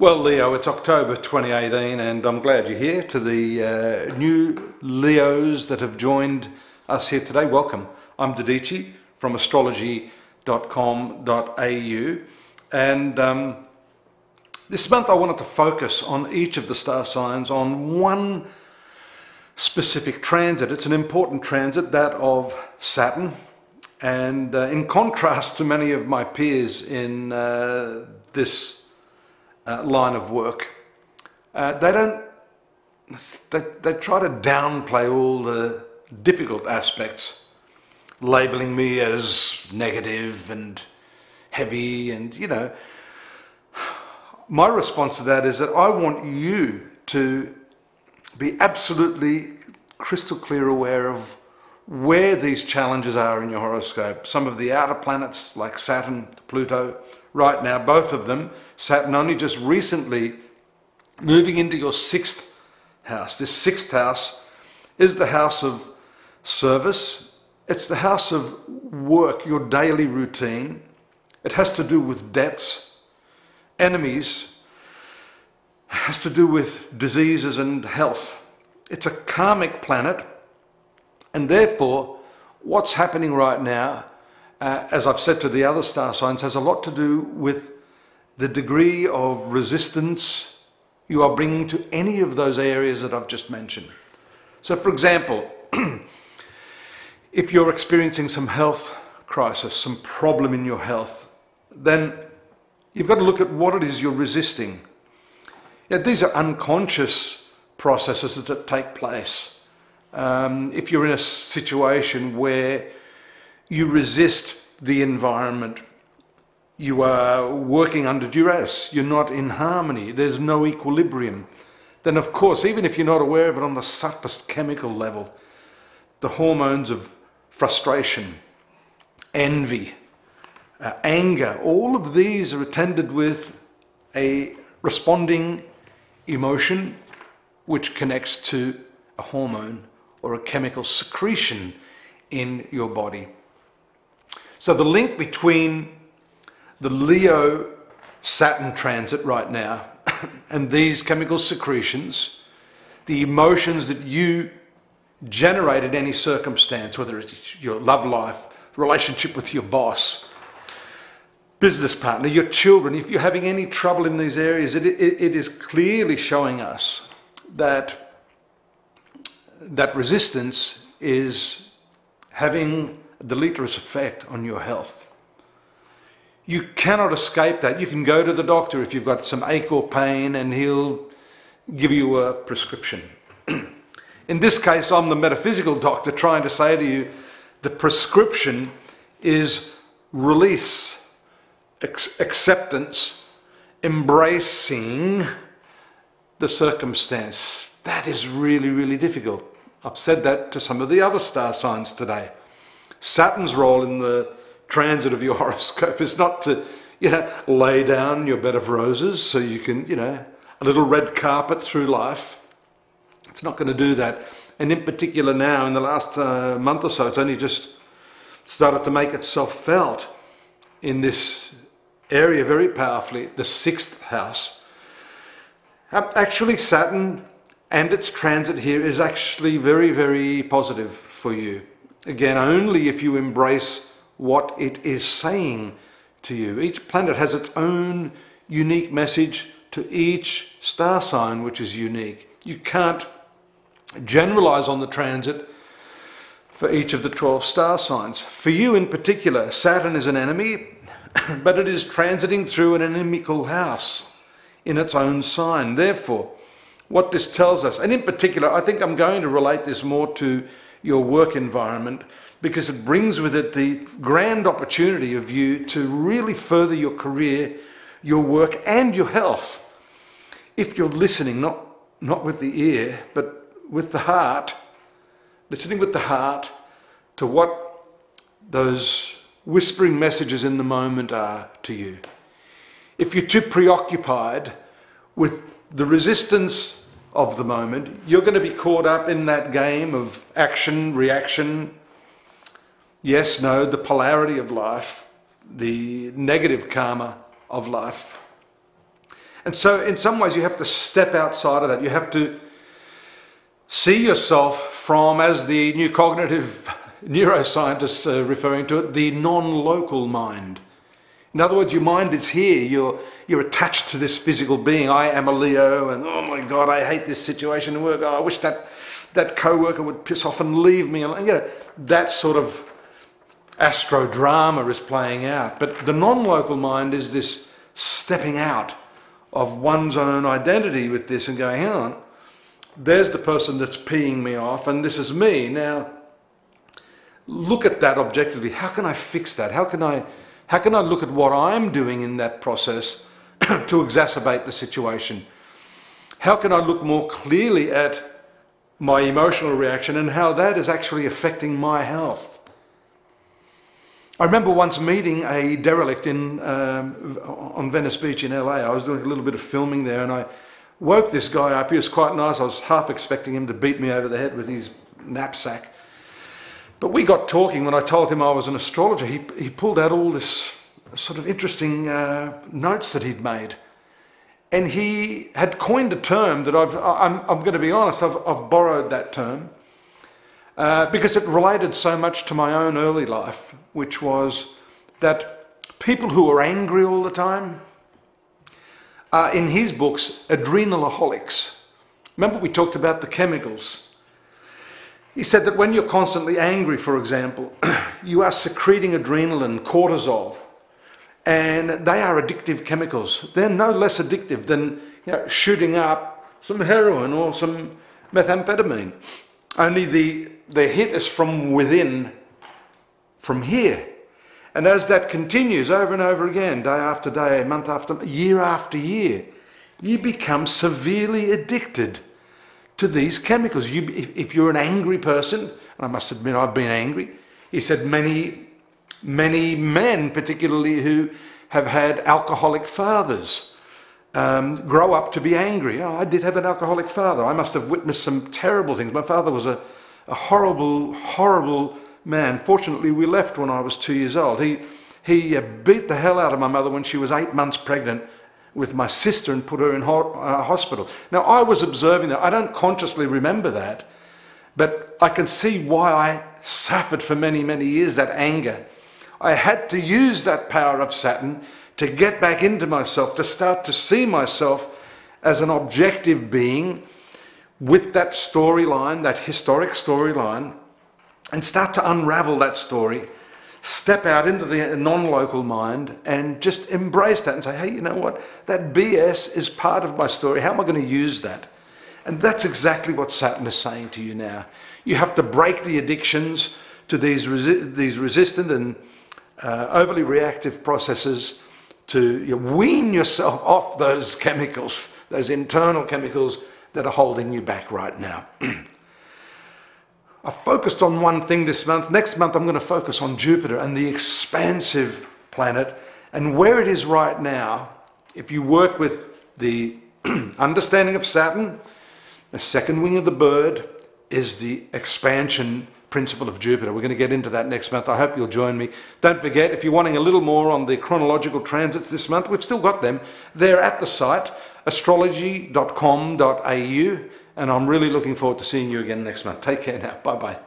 Well, Leo, it's October 2018 and I'm glad you're here. To the new Leos that have joined us here today, welcome. I'm Dadhichi from astrology.com.au, and this month I wanted to focus on each of the star signs on one specific transit. It's an important transit, that of Saturn, and in contrast to many of my peers in this line of work, they try to downplay all the difficult aspects, labeling me as negative and heavy, and my response to that is that I want you to be absolutely crystal clear aware of where these challenges are in your horoscope. Some of the outer planets like Saturn, Pluto, right now, both of them, Saturn only just recently moving into your sixth house. This sixth house is the house of service. It's the house of work, your daily routine. It has to do with debts, enemies. It has to do with diseases and health. It's a karmic planet, and therefore what's happening right now, as I've said to the other star signs, has a lot to do with the degree of resistance you are bringing to any of those areas that I've just mentioned. So for example, if you're experiencing some health crisis, some problem in your health, then you've got to look at what it is you're resisting. These are unconscious processes that take place. If you're in a situation where you resist the environment, you are working under duress, you're not in harmony, there's no equilibrium, then of course, even if you're not aware of it on the subtlest chemical level, the hormones of frustration, envy, anger, all of these are attended with a responding emotion which connects to a hormone or a chemical secretion in your body. So the link between the Leo Saturn transit right now and these chemical secretions, the emotions that you generate in any circumstance, whether it's your love life, relationship with your boss, business partner, your children, if you're having any trouble in these areas, it is clearly showing us that resistance is having a deleterious effect on your health. You cannot escape that. You can go to the doctor if you've got some ache or pain and he'll give you a prescription. In this case, I'm the metaphysical doctor trying to say to you, the prescription is release, acceptance, embracing the circumstance. That is really, really difficult. I've said that to some of the other star signs today. Saturn's role in the transit of your horoscope is not to, lay down your bed of roses so you can, a little red carpet through life. It's not going to do that. And in particular now, in the last month or so, it's only just started to make itself felt in this area very powerfully, the sixth house. Actually, Saturn and its transit here is actually very, very positive for you. Again, only if you embrace what it is saying to you. Each planet has its own unique message to each star sign, which is unique. You can't generalize on the transit for each of the 12 star signs. For you in particular, Saturn is an enemy, but it is transiting through an inimical house in its own sign. Therefore, what this tells us, and in particular, I think I'm going to relate this more to your work environment, because it brings with it the grand opportunity of you to really further your career, your work, and your health. If you're listening, not with the ear, but with the heart, listening with the heart to what those whispering messages in the moment are to you. If you're too preoccupied with the resistance of the moment, you're going to be caught up in that game of action, reaction, yes, no, the polarity of life, the negative karma of life. And so in some ways you have to step outside of that. You have to see yourself from, as the new cognitive neuroscientists are referring to it, the non-local mind. In other words, your mind is here. You're attached to this physical being. I am a Leo, and oh my God, I hate this situation at work. Oh, I wish that co-worker would piss off and leave me. You know, that sort of astro-drama is playing out. But the non-local mind is this stepping out of one's own identity with this and going, hang on, there's the person that's peeing me off, and this is me. Now, look at that objectively. How can I fix that? How can I look at what I'm doing in that process to exacerbate the situation? How can I look more clearly at my emotional reaction and how that is actually affecting my health? I remember once meeting a derelict on Venice Beach in LA. I was doing a little bit of filming there, and I woke this guy up. He was quite nice. I was half expecting him to beat me over the head with his knapsack. But we got talking. When I told him I was an astrologer, he pulled out all this sort of interesting notes that he'd made. And he had coined a term that I'm going to be honest, I've borrowed that term because it related so much to my own early life, which was that people who are angry all the time are, in his books, adrenalaholics. Remember we talked about the chemicals. He said that when you're constantly angry, for example, you are secreting adrenaline, cortisol, and they are addictive chemicals. They're no less addictive than, you know, shooting up some heroin or some methamphetamine. Only the hit is from within, from here. And as that continues over and over again, day after day, month after year, you become severely addicted to these chemicals. If you're an angry person, and I must admit I've been angry, he said many men, particularly who have had alcoholic fathers, grow up to be angry. Oh, I did have an alcoholic father. I must have witnessed some terrible things. My father was a horrible, horrible man. Fortunately, we left when I was 2 years old. He beat the hell out of my mother when she was 8 months pregnant with my sister and put her in hospital. Now, I was observing that. I don't consciously remember that, but I can see why I suffered for many, many years, that anger. I had to use that power of Saturn to get back into myself, to start to see myself as an objective being with that storyline, that historic storyline, and start to unravel that story, step out into the non-local mind and just embrace that and say, hey, you know what? That BS is part of my story. How am I going to use that? And that's exactly what Saturn is saying to you now. You have to break the addictions to these resistant and overly reactive processes, to wean yourself off those chemicals, those internal chemicals that are holding you back right now. I focused on one thing this month. Next month I'm going to focus on Jupiter and the expansive planet and where it is right now. If you work with the understanding of Saturn, the second wing of the bird is the expansion principle of Jupiter. We're going to get into that next month. I hope you'll join me. Don't forget, if you're wanting a little more on the chronological transits this month, we've still got them. They're at the site, astrology.com.au, and I'm really looking forward to seeing you again next month. Take care now. Bye-bye.